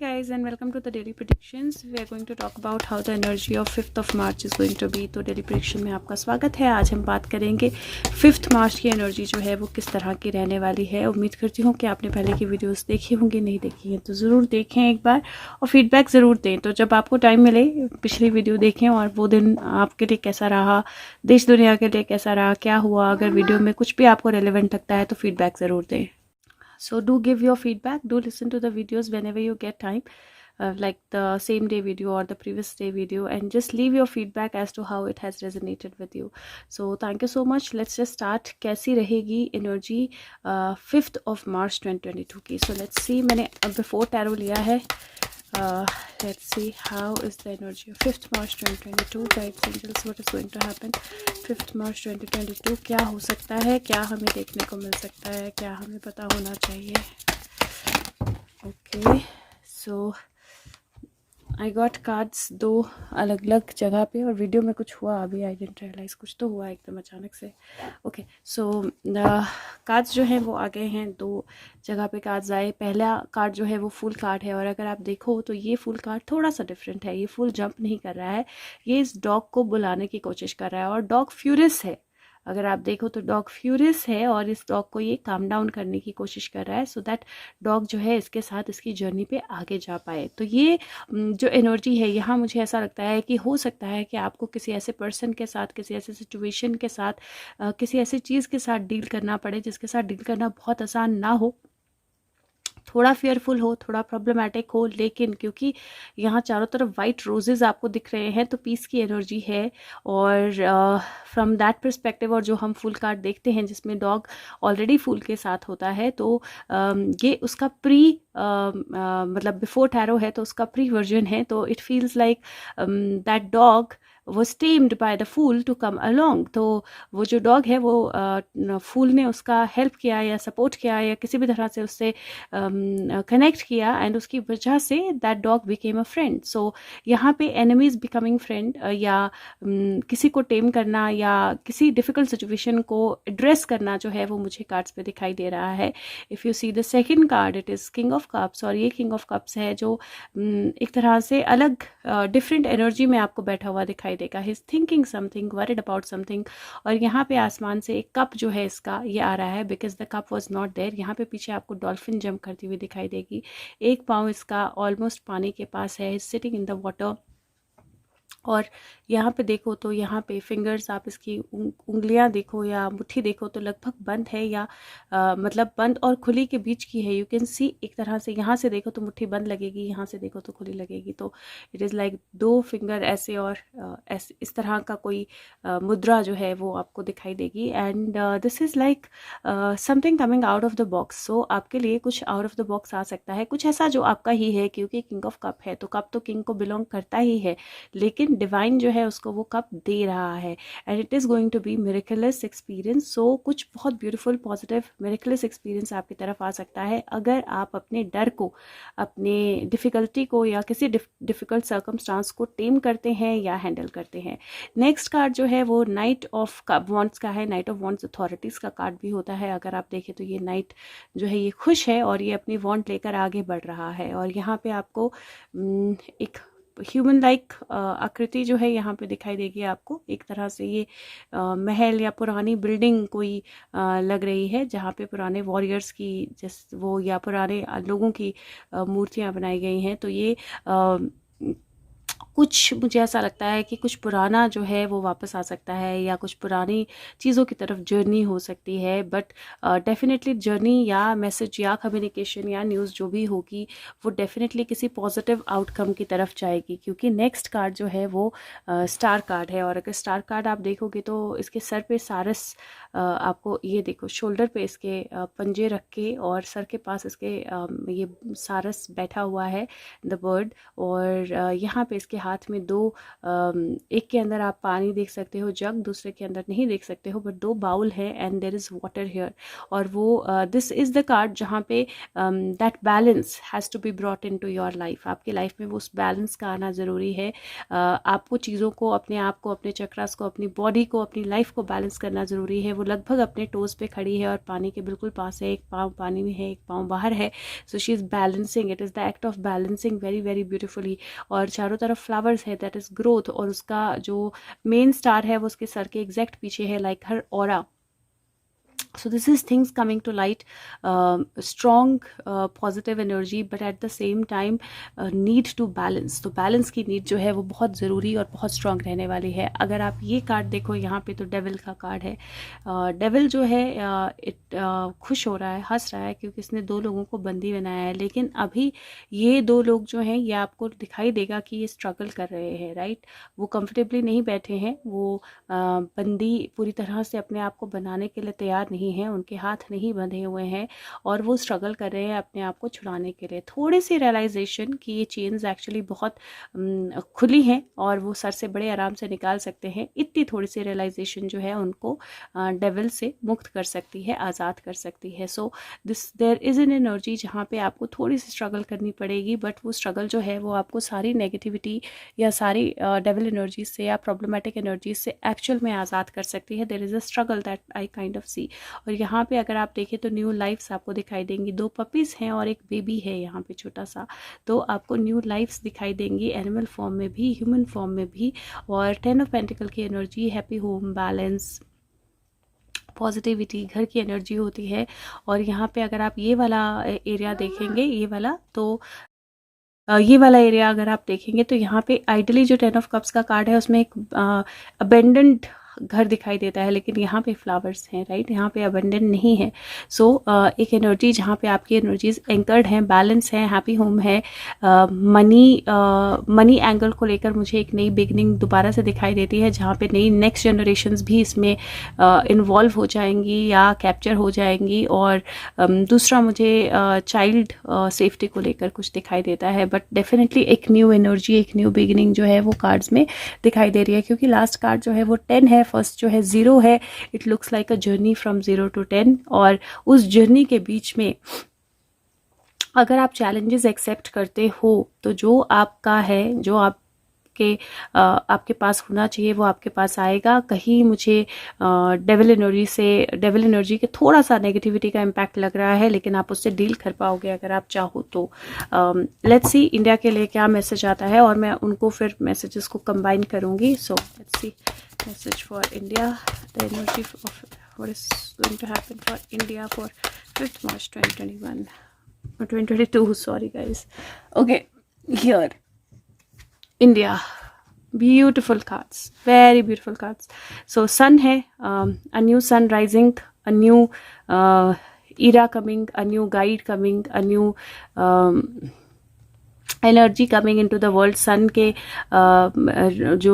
guys, and welcome to the daily predictions. We are going to talk about how the energy of 5th of March is going to be. तो daily prediction में आपका स्वागत है। आज हम बात करेंगे 5th मार्च की एनर्जी जो है वो किस तरह की रहने वाली है। उम्मीद करती हूँ कि आपने पहले की वीडियोस देखी होंगी, नहीं देखी हैं तो ज़रूर देखें एक बार और फीडबैक ज़रूर दें। तो जब आपको टाइम मिले पिछली वीडियो देखें और वो दिन आपके लिए कैसा रहा, देश दुनिया के लिए कैसा रहा, क्या हुआ, अगर वीडियो में कुछ भी आपको रेलिवेंट लगता है तो फीडबैक ज़रूर दें। So do give your feedback, do listen to the videos whenever you get time, like the same day video or the previous day video, and just leave your feedback as to how it has resonated with you. So thank you so much. Let's just start. कैसी रहेगी energy 5th of March 2022 की? So let's see, मैंने before tarot लिया है. Let's see how is the energy of 5th March 2022. Guides, angels, what is going to happen 5th March 2022? क्या हो सकता है, क्या हमें देखने को मिल सकता है, क्या हमें पता होना चाहिए? Okay, so I got cards दो अलग अलग जगह पे और वीडियो में कुछ हुआ अभी, आई डिडंट रियलाइज, कुछ तो हुआ एकदम अचानक से। ओके, सो कार्ड्स जो हैं वो आ गए हैं, दो जगह पे कार्ड्स आए। पहला कार्ड जो है वो फुल कार्ड है और अगर आप देखो तो ये फुल कार्ड थोड़ा सा डिफरेंट है। ये फुल जंप नहीं कर रहा है, ये इस डॉग को बुलाने की कोशिश कर रहा है और डॉग फ्यूरियस है। अगर आप देखो तो डॉग फ्यूरियस है और इस डॉग को ये काम डाउन करने की कोशिश कर रहा है सो दैट डॉग जो है इसके साथ इसकी जर्नी पे आगे जा पाए। तो ये जो एनर्जी है यहाँ मुझे ऐसा लगता है कि हो सकता है कि आपको किसी ऐसे पर्सन के साथ, किसी ऐसे सिचुएशन के साथ, किसी ऐसी चीज़ के साथ डील करना पड़े जिसके साथ डील करना बहुत आसान ना हो, थोड़ा फेयरफुल हो, थोड़ा प्रॉब्लमेटिक हो, लेकिन क्योंकि यहाँ चारों तरफ वाइट रोजेज़ आपको दिख रहे हैं तो पीस की एनर्जी है। और फ्रॉम दैट परस्पेक्टिव, और जो हम फुल कार्ड देखते हैं जिसमें डॉग ऑलरेडी फुल के साथ होता है तो ये उसका प्री मतलब बिफोर टैरो है तो उसका प्री वर्जन है। तो it feels like that dog was tamed by the fool to come along। तो वो जो डॉग है वो फूल ने उसका हेल्प किया या सपोर्ट किया या किसी भी तरह से उससे कनेक्ट किया एंड उसकी वजह से that dog became a friend. So यहाँ पे एनिमीज बिकमिंग फ्रेंड या किसी को टेम करना या किसी डिफिकल्ट सिचुएशन को एड्रेस करना जो है वो मुझे कार्ड्स पे दिखाई दे रहा है। If you see the second card, it is king of cups और ये किंग ऑफ कप्स है जो एक तरह से अलग डिफरेंट एनर्जी में आपको बैठा हुआ दिखाई देगा। He is thinking something, worried about something. और यहाँ पे आसमान से एक कप जो है इसका ये आ रहा है because the cup was not there. यहाँ पे पीछे आपको डॉल्फिन जंप करती हुई दिखाई देगी। एक पाँव इसका ऑलमोस्ट पानी के पास है, सिटिंग इन द वाटर। और यहाँ पे देखो तो यहाँ पे फिंगर्स, आप इसकी उंगलियाँ देखो या मुट्ठी देखो तो लगभग बंद है या मतलब बंद और खुली के बीच की है। यू कैन सी एक तरह से, यहाँ से देखो तो मुट्ठी बंद लगेगी, यहाँ से देखो तो खुली लगेगी। तो इट इज़ लाइक दो फिंगर ऐसे और ऐसे, इस तरह का कोई मुद्रा जो है वो आपको दिखाई देगी। And this is like something coming out of the box. So आपके लिए कुछ आउट ऑफ द बॉक्स आ सकता है, कुछ ऐसा जो आपका ही है, क्योंकि किंग ऑफ कप है तो कप तो किंग को बिलोंग करता ही है, लेकिन डिवाइन जो है उसको वो कप दे रहा है। And it is going to be miraculous experience. So कुछ बहुत ब्यूटीफुल पॉजिटिव मिरेकलस एक्सपीरियंस आपकी तरफ आ सकता है अगर आप अपने डर को, अपने डिफ़िकल्टी को या किसी डिफ़िकल्ट सर्कमस्टांस को टेम करते हैं या हैंडल करते हैं। नेक्स्ट कार्ड जो है वो नाइट ऑफ वॉन्ड्स का है। नाइट ऑफ वॉन्ड्स अथॉरिटीज़ का कार्ड भी होता है। अगर आप देखें तो ये नाइट जो है ये खुश है और ये अपनी वॉन्ड लेकर आगे बढ़ रहा है। और यहाँ पे आपको एक ह्यूमन लाइक आकृति जो है यहाँ पे दिखाई देगी आपको। एक तरह से ये महल या पुरानी बिल्डिंग कोई लग रही है जहाँ पे पुराने वॉरियर्स की जिस वो या पुराने लोगों की मूर्तियाँ बनाई गई हैं। तो ये कुछ मुझे ऐसा लगता है कि कुछ पुराना जो है वो वापस आ सकता है या कुछ पुरानी चीज़ों की तरफ जर्नी हो सकती है। बट डेफिनेटली जर्नी या मैसेज या कम्युनिकेशन या न्यूज़ जो भी होगी वो डेफिनेटली किसी पॉजिटिव आउटकम की तरफ जाएगी, क्योंकि नेक्स्ट कार्ड जो है वो स्टार कार्ड है। और अगर स्टार कार्ड आप देखोगे तो इसके सर पे सारस, आपको ये देखो शोल्डर पे इसके पंजे रख के और सर के पास इसके ये सारस बैठा हुआ है, द बर्ड। और यहाँ पे इसके हाथ में दो, एक के अंदर आप पानी देख सकते हो जग, दूसरे के अंदर नहीं देख सकते हो, बट दो बाउल है and there is water here. और वो दिस इज़ द कार्ड जहाँ पे that balance has to be brought into your life. आपकी लाइफ में वो उस बैलेंस का आना ज़रूरी है। आपको चीज़ों को, अपने आप को, अपने चक्रास को, अपनी बॉडी को, अपनी लाइफ को बैलेंस करना ज़रूरी है। वो वो लगभग अपने टोज़ पे खड़ी है और पानी के बिल्कुल पास है, एक पाँव पानी में है, एक पाँव बाहर है। So she is balancing, it is the act of balancing very very beautifully. और चारों तरफ फ्लावर्स है, दैट इज़ ग्रोथ। और उसका जो मेन स्टार है वो उसके सर के एग्जैक्ट पीछे है, like her aura. So this is things coming to light, strong positive energy, but at the same time need to balance. तो balance की need जो है वो बहुत ज़रूरी और बहुत strong रहने वाली है। अगर आप ये कार्ड देखो यहाँ पे तो डेविल का कार्ड है। डेविल जो है खुश हो रहा है, हंस रहा है, क्योंकि इसने दो लोगों को बंदी बनाया है। लेकिन अभी ये दो लोग जो हैं ये आपको दिखाई देगा कि ये स्ट्रगल कर रहे हैं, राइट। वो कंफर्टेबली नहीं बैठे हैं, वो बंदी पूरी तरह से अपने आप को बनाने के लिए तैयार नहीं है, उनके हाथ नहीं बंधे हुए हैं और वो स्ट्रगल कर रहे हैं अपने आप को छुड़ाने के लिए। थोड़ी सी रियलाइजेशन कि ये चेन्स एक्चुअली बहुत खुली हैं और वो सर से बड़े आराम से निकाल सकते हैं, इतनी थोड़ी सी रियलाइजेशन जो है उनको डेविल से मुक्त कर सकती है, आज़ाद कर सकती है। So there is an energy जहाँ पे आपको थोड़ी सी स्ट्रगल करनी पड़ेगी, बट वो स्ट्रगल जो है वो आपको सारी नेगेटिविटी या सारी डेविल एनर्जीज से या प्रॉब्लमेटिक एनर्जीज से एक्चुअल में आज़ाद कर सकती है। There is a struggle that I kind of see. और यहाँ पे अगर आप देखें तो न्यू लाइफ्स आपको दिखाई देंगी। दो पपीज़ हैं और एक बेबी है यहाँ पे छोटा सा, तो आपको न्यू लाइफ्स दिखाई देंगी, एनिमल फॉर्म में भी, ह्यूमन फॉर्म में भी। और 10 ऑफ पेंटिकल की energy happy home, balance, positivity, घर की एनर्जी होती है। और यहाँ पे अगर आप ये वाला एरिया देखेंगे, ये वाला, तो ये वाला एरिया अगर आप देखेंगे तो यहाँ पे आइडली जो 10 ऑफ कप्स का कार्ड है उसमें एक अबेंडेंट घर दिखाई देता है, लेकिन यहाँ पे फ्लावर्स हैं, राइट। यहाँ पे अबेंडेंट नहीं है। सो एक एनर्जी जहाँ पे आपकी एनर्जीज एंकर्ड हैं, बैलेंस है, हैप्पी होम है। मनी एंगल को लेकर मुझे एक नई बिगनिंग दोबारा से दिखाई देती है, जहाँ पे नई नेक्स्ट जनरेशन्स भी इसमें इन्वॉल्व हो जाएंगी या कैप्चर हो जाएंगी। और दूसरा मुझे चाइल्ड सेफ्टी को लेकर कुछ दिखाई देता है। बट डेफिनेटली एक न्यू एनर्जी, एक न्यू बिगिनिंग जो है वो कार्ड्स में दिखाई दे रही है, क्योंकि लास्ट कार्ड जो है वो 10 है, फर्स्ट जो है 0 है। It looks like a journey from 0 to 10। और उस जर्नी के बीच में अगर आप चैलेंजेस एक्सेप्ट करते हो तो जो आपका है, जो आपके पास होना चाहिए वो आपके पास आएगा। कहीं मुझे डेविल एनर्जी के थोड़ा सा नेगेटिविटी का इम्पैक्ट लग रहा है, लेकिन आप उससे डील कर पाओगे अगर आप चाहो तो। लेट्स सी इंडिया के लिए क्या मैसेज आता है और मैं उनको फिर मैसेजेस को कंबाइन करूँगी। So let's see message for India, the energy of what is going to happen for India for 5th March 2021 or 2022, sorry guys. Okay, here India, beautiful cards, very beautiful cards. So sun है, a new sun rising, a new era coming, a new guide coming, a new energy coming into the world. Sun के जो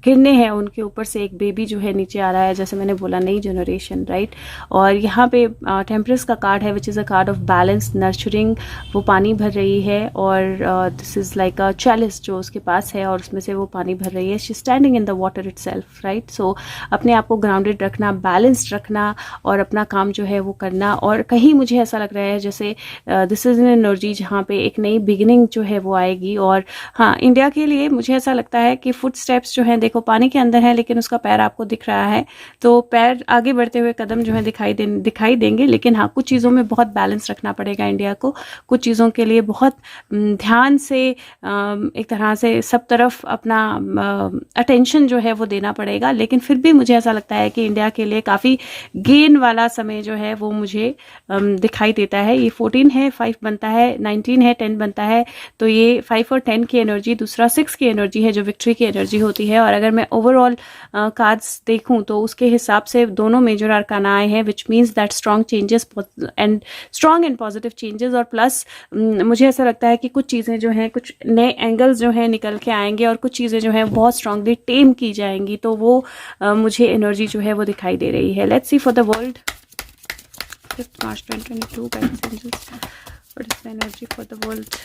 किरणें हैं उनके ऊपर से एक baby जो है नीचे आ रहा है, जैसे मैंने बोला नई जनरेशन, राइट। और यहाँ पे टेम्परेस का कार्ड है which is a card of balance, nurturing. वो पानी भर रही है और this is like a chalice जो उसके पास है और उसमें से वो पानी भर रही है। She standing in the water itself, right. So अपने आप को ग्राउंडेड रखना, बैलेंस्ड रखना और अपना काम जो है वो करना। और कहीं मुझे ऐसा लग रहा है जैसे दिस इज़ एन एनर्जी जहाँ पे एक नई बिगिनिंग जो है वो आएगी। और हाँ, इंडिया के लिए मुझे ऐसा लगता है कि फुट स्टेप्स जो हैं, देखो पानी के अंदर है लेकिन उसका पैर आपको दिख रहा है, तो पैर आगे बढ़ते हुए कदम जो है दिखाई देंगे। लेकिन हाँ, कुछ चीज़ों में बहुत बैलेंस रखना पड़ेगा इंडिया को, कुछ चीज़ों के लिए बहुत ध्यान से एक तरह से सब तरफ अपना अटेंशन जो है वो देना पड़ेगा। लेकिन फिर भी मुझे ऐसा लगता है कि इंडिया के लिए काफ़ी गेन वाला समय जो है वो मुझे दिखाई देता है। ये 14 है, 5 बनता है, 19 है, 10 बनता है। तो ये 5 और 10 की एनर्जी, दूसरा 6 की एनर्जी है जो विक्ट्री की एनर्जी होती है। और अगर मैं ओवरऑल कार्ड्स देखूं तो उसके हिसाब से दोनों मेजर आर्काना आए हैं, which means that strong and positive changes. और प्लस मुझे ऐसा लगता है कि कुछ चीज़ें जो हैं, कुछ नए एंगल्स जो हैं निकल के आएंगे और कुछ चीज़ें जो हैं बहुत स्ट्रांगली टेम की जाएंगी। तो वो मुझे एनर्जी जो है वो दिखाई दे रही है। Let's see for the world 5th March 2022 guidance angels. What is the energy for the world?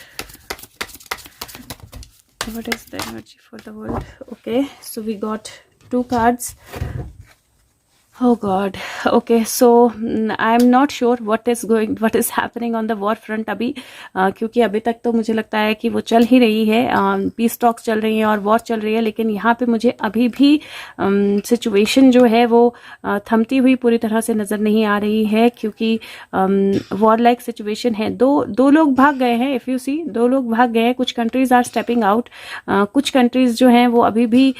What is the energy for the world? Okay, so we got 2 cards. Oh God. Okay, so I'm not sure what is happening on the war front अभी, क्योंकि अभी तक तो मुझे लगता है कि वो चल ही रही है, पीस टॉक्स चल रही हैं और वॉर चल रही है, लेकिन यहाँ पे मुझे अभी भी सिचुएशन जो है वो थमती हुई पूरी तरह से नज़र नहीं आ रही है, क्योंकि वॉर लाइक सिचुएशन है। दो लोग भाग गए हैं, इफ़ यू सी, 2 लोग भाग गए हैं। कुछ कंट्रीज आर स्टेपिंग आउट, कुछ कंट्रीज जो हैं वो अभी भी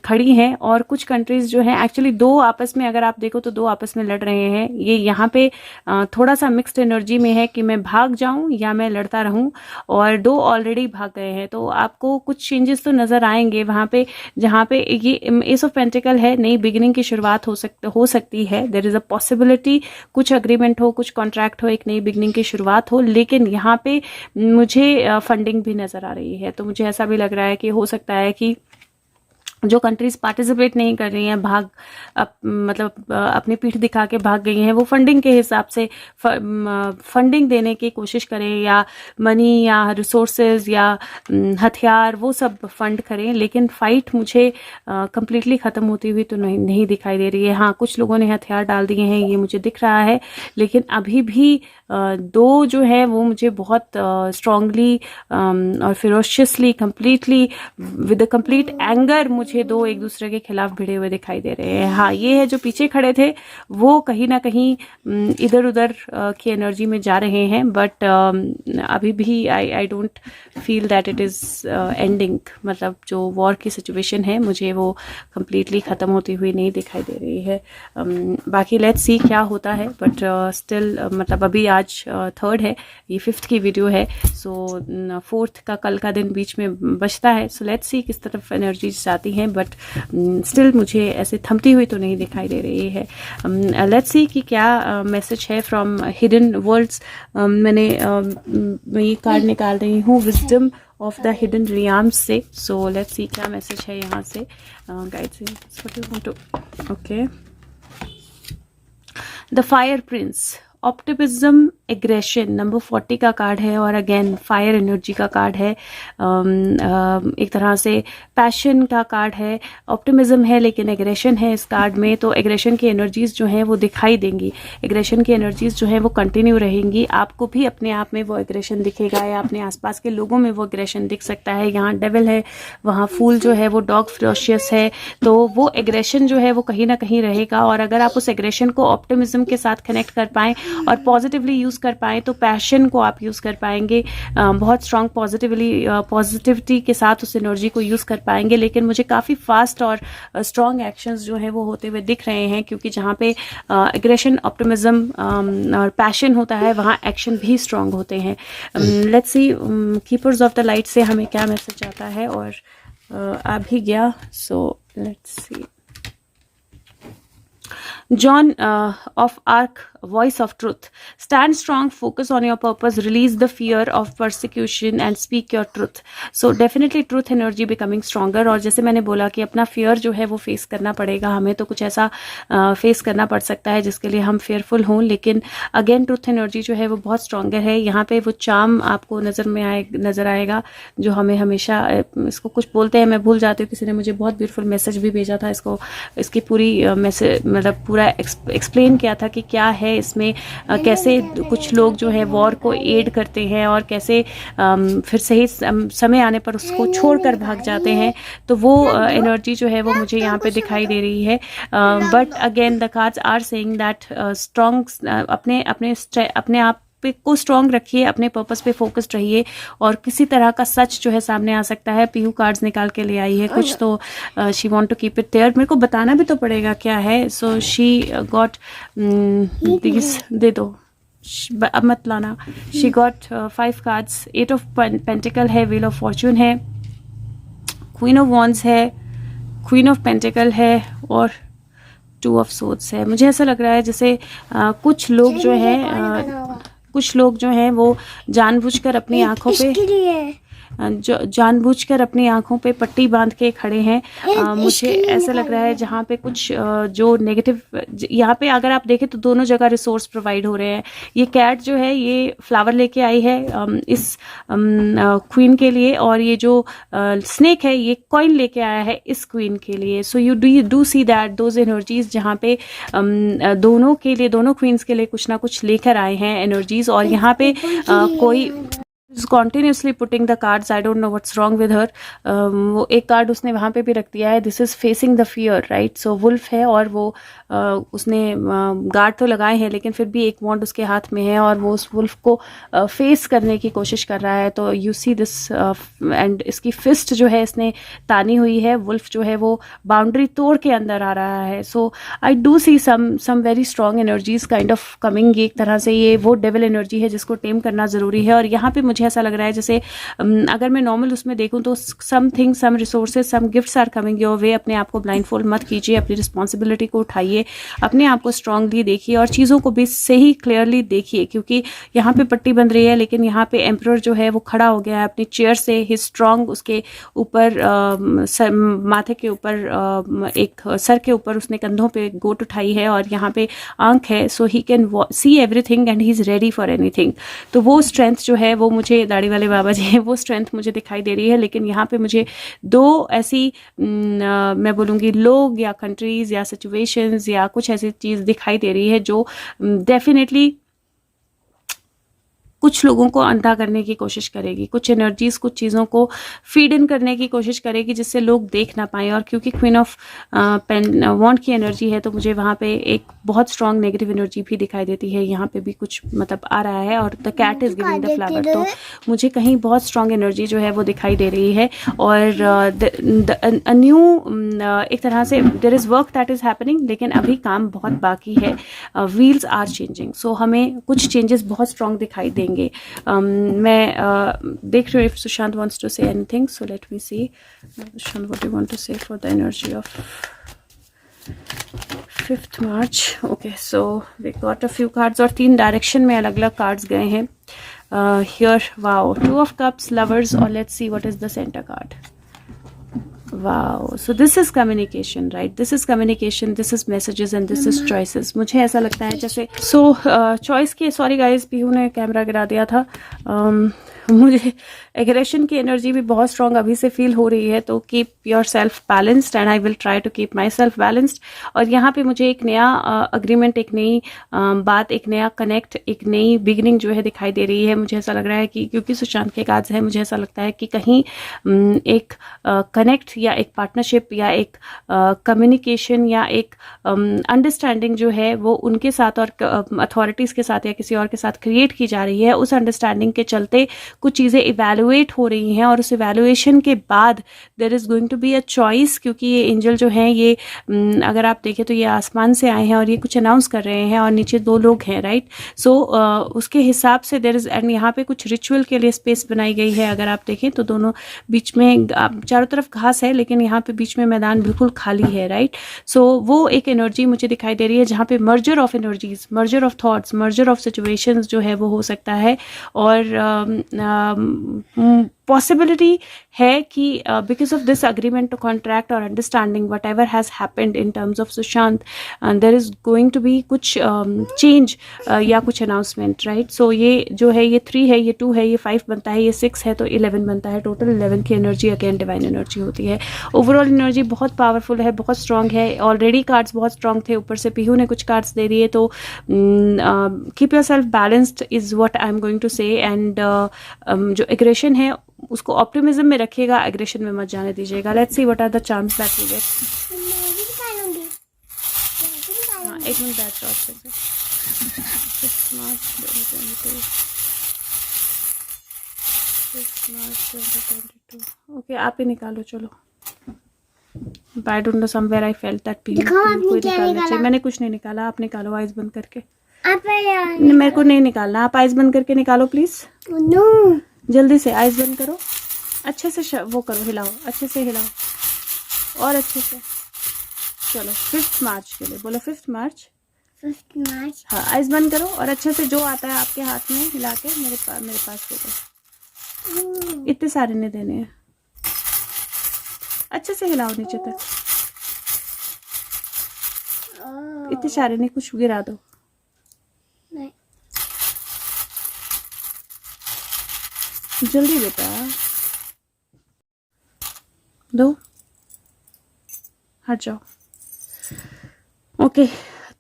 खड़ी हैं, और कुछ कंट्रीज जो हैं एक्चुअली 2 आपस में, अगर आप देखो तो 2 आपस में लड़ रहे हैं। ये यहाँ पे थोड़ा सा मिक्स्ड एनर्जी में है कि मैं भाग जाऊं या मैं लड़ता रहूं, और 2 ऑलरेडी भाग गए हैं। तो आपको कुछ चेंजेस तो नजर आएंगे वहां पे, जहां पे ये एस ऑफ पेंटिकल है, नई बिगिनिंग की शुरुआत हो सकती है। देयर इज अ पॉसिबिलिटी, कुछ अग्रीमेंट हो, कुछ कॉन्ट्रैक्ट हो, एक नई बिगिनिंग की शुरुआत हो, लेकिन यहाँ पे मुझे फंडिंग भी नजर आ रही है। तो मुझे ऐसा भी लग रहा है कि हो सकता है कि जो कंट्रीज पार्टिसिपेट नहीं कर रही हैं, मतलब अपनी पीठ दिखा के भाग गई हैं, वो फंडिंग के हिसाब से फंडिंग देने की कोशिश करें, या मनी या रिसोर्सेज या हथियार वो सब फंड करें, लेकिन फाइट मुझे कंप्लीटली ख़त्म होती हुई तो नहीं दिखाई दे रही है। हाँ, कुछ लोगों ने हथियार डाल दिए हैं, ये मुझे दिख रहा है, लेकिन अभी भी 2 जो है वो मुझे बहुत स्ट्रांगली और ferociously, completely with the complete anger, मुझे 2 एक दूसरे के खिलाफ भिड़े हुए दिखाई दे रहे हैं। हाँ, ये है जो पीछे खड़े थे वो कहीं ना कहीं इधर उधर की एनर्जी में जा रहे हैं, बट अभी भी I don't feel that it is ending. मतलब जो वॉर की सिचुएशन है मुझे वो कंप्लीटली ख़त्म होती हुई नहीं दिखाई दे रही है। बाकी लेट्स सी क्या होता है, बट स्टिल मतलब अभी आज 3rd है, ये 5th की वीडियो है, सो 4th का कल का दिन बीच में बचता है। सो लेट्स सी किस तरफ एनर्जीज आती हैं, बट स्टिल मुझे ऐसे थमती हुई तो नहीं दिखाई दे रही है। लेट्स सी कि क्या मैसेज है फ्रॉम हिडन वर्ल्ड्स। मैं ये कार्ड निकाल रही हूँ wisdom of the hidden reams से। सो लेट्स सी क्या मैसेज है यहाँ से गाइड से। Okay, the fire Prince, optimism, aggression, number 40 का कार्ड है, और अगेन फायर एनर्जी का कार्ड है। एक तरह से पैशन का कार्ड है, ऑप्टिमिज्म है लेकिन एग्रेशन है इस कार्ड में। तो एग्रेशन की एनर्जीज जो हैं वो दिखाई देंगी, एग्रेशन की एनर्जीज जो हैं वो कंटिन्यू रहेंगी। आपको भी अपने आप में वो एग्रेशन दिखेगा, या अपने आसपास के लोगों में वो एग्रेशन दिख सकता है। यहाँ डेविल है, वहाँ फूल जो है वो डॉग फ्रोशियस है, तो वो एग्रेशन जो है वो कहीं ना कहीं रहेगा। और अगर आप उस एग्रेशन को ऑप्टिमिज्म के साथ कनेक्ट कर पाएँ और पॉजिटिवली यूज़ कर पाएँ, तो पैशन को आप यूज़ कर पाएंगे, बहुत स्ट्रांग पॉजिटिविटी के साथ उस एनर्जी को यूज़ कर पाएंगे। लेकिन मुझे काफ़ी फास्ट और स्ट्रांग एक्शंस जो हैं वो होते हुए दिख रहे हैं, क्योंकि जहाँ पे एग्रेशन, ऑप्टिमिज्म और पैशन होता है, वहाँ एक्शन भी स्ट्रांग होते हैं। Let's see keepers of the light से हमें क्या मैसेज आता है, और आ भी गया। सो let's C, John of Arc, voice of truth. Stand strong, focus on your purpose, release the fear of persecution and speak your truth. So definitely truth energy becoming stronger. और जैसे मैंने बोला कि अपना fear जो है वो face करना पड़ेगा हमें, तो कुछ ऐसा face करना पड़ सकता है जिसके लिए हम fearful हों, लेकिन again truth energy जो है वो बहुत stronger है। यहाँ पे वो charm आपको नज़र आएगा जो हमें हमेशा, इसको कुछ बोलते हैं, मैं भूल जाती हूँ, किसी ने मुझे बहुत ब्यूटीफुल मैसेज भी भेजा था, इसकी पूरी मैसेज मतलब पूरा एक्सप्लेन किया था कि क्या है इसमें, कैसे कुछ लोग जो है वॉर को एड करते हैं और कैसे फिर सही समय आने पर उसको छोड़कर भाग जाते हैं। तो वो एनर्जी जो है वो मुझे यहाँ पे दिखाई दे रही है। But again the cards are saying that strong, अपने आप को स्ट्रॉन्ग रखिए, अपने पर्पस पे फोकस्ड रहिए, और किसी तरह का सच जो है सामने आ सकता है। पीहू कार्ड्स निकाल के ले आई है कुछ, तो she want to keep it there. मेरे को बताना भी तो पड़ेगा क्या है। सो शी गॉट प्लीज दे दो, अब मत लाना। She got 5 cards, 8 of pentacle है, व्हील ऑफ फॉर्चून है, क्वीन ऑफ वॉन्ड्स है, क्वीन ऑफ पेंटिकल है, और 2 ऑफ सोर्ड्स है। मुझे ऐसा लग रहा है जैसे कुछ लोग जो हैं वो जानबूझकर अपनी आंखों पे जानबूझकर अपनी आंखों पे पट्टी बांध के खड़े हैं। मुझे ऐसा लग रहा है जहाँ पे कुछ जो नेगेटिव, यहाँ पे अगर आप देखें तो दोनों जगह रिसोर्स प्रोवाइड हो रहे हैं। ये कैट जो है ये फ्लावर लेके आई है इस क्वीन के लिए, और ये जो स्नेक है ये कॉइन लेके आया है इस क्वीन के लिए। So you do see that those energies जहाँ पे दोनों के लिए, दोनों क्वींस के लिए कुछ ना कुछ लेकर आए हैं एनर्जीज। और यहाँ पे कोई is continuously putting the cards. I don't know what's wrong with her. वो एक कार्ड उसने वहाँ पे भी रख दिया है, this is facing the fear, right? So wolf है और वो उसने गार्ड तो लगाए हैं लेकिन फिर भी एक वॉन्ड उसके हाथ में है और वो उस वुल्फ को फेस करने की कोशिश कर रहा है। तो यू सी दिस एंड इसकी फिस्ट जो है इसने तानी हुई है। वुल्फ जो है वो बाउंड्री तोड़ के अंदर आ रहा है। So I do see some very strong energies kind of coming. एक तरह से ये वो डेविल एनर्जी है जिसको टेम करना ज़रूरी है। और यहाँ पे मुझे ऐसा लग रहा है जैसे अगर मैं नॉर्मल उसमें देखूं तो something, some resources, some gifts are coming your way. अपने आप को ब्लाइंडफोल्ड मत कीजिए, अपनी रिस्पॉन्सिबिलिटी को उठाइए, अपने आप को स्ट्रांगली देखिए और चीज़ों को भी सही क्लियरली देखिए। क्योंकि यहाँ पे पट्टी बंध रही है लेकिन यहाँ पे एम्परर जो है वो खड़ा हो गया है अपनी चेयर से, ही स्ट्रांग। उसके ऊपर माथे के ऊपर एक सर के ऊपर उसने कंधों पे गोट उठाई है और यहाँ पे आंख है। So he can see everything and he is ready for anything. तो वो स्ट्रेंथ जो है वो मुझे, दाढ़ी वाले बाबा जी, वो स्ट्रेंथ मुझे दिखाई दे रही है। लेकिन यहाँ पे मुझे दो ऐसी मैं बोलूँगी लोग या कंट्रीज़ या सिचुएशंस या कुछ ऐसी चीज़ दिखाई दे रही है जो डेफिनेटली कुछ लोगों को अंधा करने की कोशिश करेगी, कुछ एनर्जीज, कुछ चीज़ों को फीड इन करने की कोशिश करेगी जिससे लोग देख ना पाए। और क्योंकि क्वीन ऑफ पेन वॉन्ड की एनर्जी है तो मुझे वहाँ पे एक बहुत स्ट्रांग नेगेटिव एनर्जी भी दिखाई देती है। यहाँ पे भी कुछ मतलब आ रहा है और the cat is giving the flower, तो मुझे कहीं बहुत स्ट्रांग एनर्जी जो है वो दिखाई दे रही है। और न्यू एक तरह से there is work that is happening, लेकिन अभी काम बहुत बाकी है। व्हील्स आर चेंजिंग, सो हमें कुछ चेंजेस बहुत स्ट्रांग दिखाई देंगे। मैं देख रही हूँ if Sushant wants to say anything, so let me see. Sushant, what do you want to say for the energy of 5th March? Okay, so we got a few cards और 3 direction में अलग अलग cards गए हैं here. Wow, 2 of cups, lovers, और let's see what is the center card. Wow, so this is communication, right? This is communication, this is messages and this is choices. मुझे ऐसा लगता है जैसे choice के, sorry guys, पीहू ने camera गिरा दिया था। मुझे एग्रेशन की एनर्जी भी बहुत स्ट्रांग अभी से फील हो रही है। तो keep yourself balanced and I will try to keep myself balanced. और यहाँ पे मुझे एक नया अग्रीमेंट, एक नई बात, एक नया कनेक्ट, एक नई बिगिनिंग जो है दिखाई दे रही है। मुझे ऐसा लग रहा है कि क्योंकि सुशांत के कार्ड्स है, मुझे ऐसा लगता है कि कहीं एक कनेक्ट या एक पार्टनरशिप या एक कम्युनिकेशन या एक अंडरस्टैंडिंग जो है वो उनके साथ और अथॉरिटीज़ के साथ या किसी और के साथ क्रिएट की जा रही है। उस अंडरस्टैंडिंग के चलते कुछ चीज़ें इवैल्यूएट हो रही हैं और उस इवैल्यूएशन के बाद there is going to be a choice. क्योंकि ये एंजल जो हैं ये अगर आप देखें तो ये आसमान से आए हैं और ये कुछ अनाउंस कर रहे हैं और नीचे 2 लोग हैं, राइट? सो उसके हिसाब से देयर इज़, एंड यहाँ पे कुछ रिचुअल के लिए स्पेस बनाई गई है। अगर आप देखें तो दोनों बीच में चारों तरफ घास है लेकिन यहाँ पे बीच में मैदान बिल्कुल खाली है, राइट? सो वो एक एनर्जी मुझे दिखाई दे रही है जहाँ पे merger of energies, merger of thoughts, merger of situations जो है वो हो सकता है। और पॉसिबिलिटी है कि because of this agreement contract और understanding whatever has happened in terms of Sushant, there is going to be कुछ चेंज या कुछ अनाउंसमेंट, राइट? सो ये जो है ये 3 है, ये 2 है, ये 5 बनता है, ये 6 है तो 11 बनता है। टोटल 11 की एनर्जी अगेन डिवाइन एनर्जी होती है। ओवरऑल एनर्जी बहुत पावरफुल है, बहुत स्ट्रांग है। ऑलरेडी कार्ड्स बहुत स्ट्रांग थे, ऊपर से पीहू ने कुछ कार्ड्स दे दिए। तो keep yourself balanced is what I am going to say. And जो एग्रेशन है उसको ऑप्टिमिज्म में रखिएगा, एग्रेशन में मत जाने दीजिएगा। Let's see what are the chance that we get. हाँ, 1 मिनट बैठ जाओ। 6 मार्च 2022। ओके, आप ही निकालो, चलो। I don't know, somewhere I felt that कोई निकालना चाहिए। मैंने कुछ नहीं निकाला, आप निकालो आइज बंद करके। मेरे को नहीं निकालना, आप आइज बंद करके निकालो प्लीज। जल्दी से आइज बंद करो, अच्छे से वो करो, हिलाओ, अच्छे से हिलाओ और अच्छे से। चलो 5th मार्च के लिए बोलो। 5th मार्च। हाँ, आइज बंद करो और अच्छे से जो आता है आपके हाथ में हिला के मेरे पास दे दो। इतने सारे नहीं देने हैं। अच्छे से हिलाओ नीचे तक। इतने सारे नहीं, कुछ गिरा दो। नहीं। जल्दी बेटा दो, हट जाओ। ओके,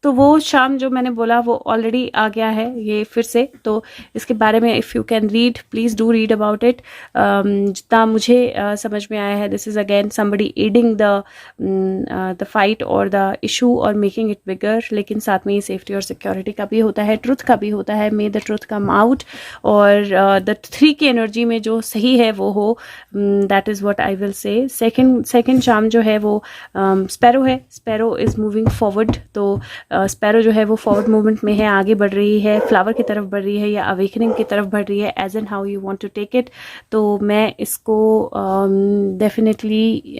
तो वो शाम जो मैंने बोला वो ऑलरेडी आ गया है ये फिर से। तो इसके बारे में if you can read, please do read about it. जितना मुझे समझ में आया है, this is again somebody adding the fight और द इशू और मेकिंग इट बिगर, लेकिन साथ में ये सेफ्टी और सिक्योरिटी का भी होता है, ट्रुथ का भी होता है। मे द ट्रुथ कम आउट, और द 3 की एनर्जी में जो सही है वो हो, that is what I will say. Second charm जो है वो स्पैरो है। Sparrow is moving forward. तो स्पैरो जो है वो फॉरवर्ड मूवमेंट में है, आगे बढ़ रही है, फ्लावर की तरफ बढ़ रही है या अवेकनिंग की तरफ बढ़ रही है, as and how you want to take it. तो मैं इसको डेफिनेटली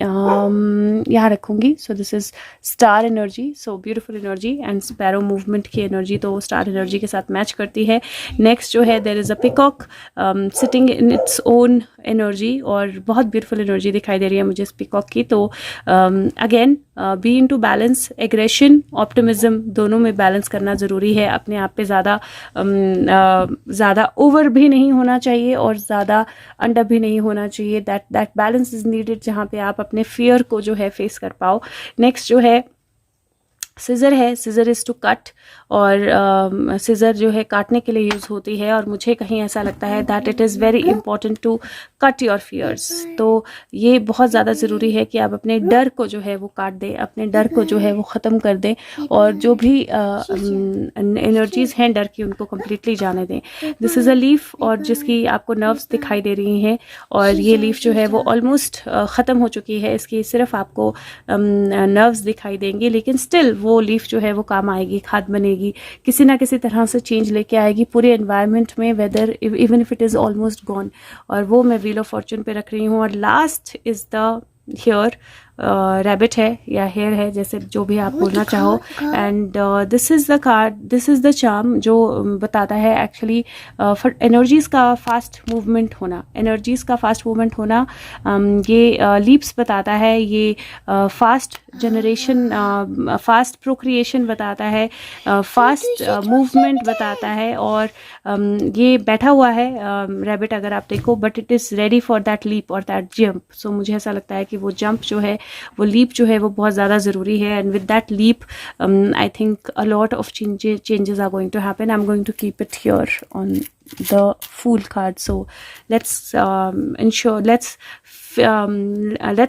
यहाँ रखूँगी। So this is star energy, so beautiful energy, and sparrow movement की एनर्जी तो स्टार एनर्जी के साथ मैच करती है। नेक्स्ट जो है there is a peacock sitting in its own energy, और बहुत ब्यूटीफुल एनर्जी दिखाई दे रही है मुझे इस पिकॉक की। तो again be into balance, aggression, optimism, दोनों में बैलेंस करना ज़रूरी है। अपने आप पे ज़्यादा ओवर भी नहीं होना चाहिए और ज़्यादा अंडर भी नहीं होना चाहिए। दैट बैलेंस इज़ नीडेड, जहाँ पे आप अपने फियर को जो है फेस कर पाओ। नेक्स्ट जो है सिज़र है। सिज़र इज़ टू कट, और सिज़र जो है काटने के लिए यूज़ होती है, और मुझे कहीं ऐसा लगता है that it is very important to cut your fears. तो ये बहुत ज़्यादा ज़रूरी है कि आप अपने डर को जो है वो काट दें, अपने डर को जो है वो ख़त्म कर दें, और जो भी एनर्जीज़ हैं डर की उनको कम्प्लीटली जाने दें। दिस इज़ अ लीफ, और जिसकी आपको नर्व्स दिखाई दे रही हैं, और ये लीफ जो है वो ऑलमोस्ट ख़त्म हो चुकी है। इसकी सिर्फ आपको नर्व्स दिखाई देंगे, लेकिन स्टिल वो लीफ जो है वो काम आएगी, खाद बनेगी, किसी ना किसी तरह से चेंज लेके आएगी पूरे एनवायरनमेंट में, whether even if it is almost gone. और वो मैं व्हील ऑफ फॉर्चून पे रख रही हूँ। और last is the hare, rabbit है या हेयर है, जैसे जो भी आप बोलना चाहो। And this is the card, this is the charm जो बताता है एक्चुअली एनर्जीज़ का फास्ट मूवमेंट होना, एनर्जीज़ का फास्ट मूवमेंट होना। ये लीप्स बताता है, ये फास्ट जनरेशन, फास्ट प्रोक्रिएशन बताता है, फास्ट मूवमेंट बताता है। और ये बैठा हुआ है रैबिट, अगर आप देखो, but it is ready for that leap और दैट जंप। सो मुझे ऐसा लगता है कि वो जंप जो है, वो लीप जो है वो बहुत ज़्यादा ज़रूरी है। And with that leap I think a lot of changes are going to happen. I'm going to keep it here on the Fool card. So let's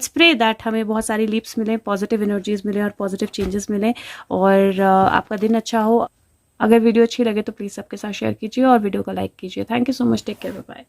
pray that हमें बहुत सारी लीप्स मिलें, पॉजिटिव एनर्जीज मिलें और positive changes मिलें, और आपका दिन अच्छा हो। अगर वीडियो अच्छी लगे तो प्लीज़ सबके साथ शेयर कीजिए और वीडियो को लाइक कीजिए। Thank you so much, take care, bye bye.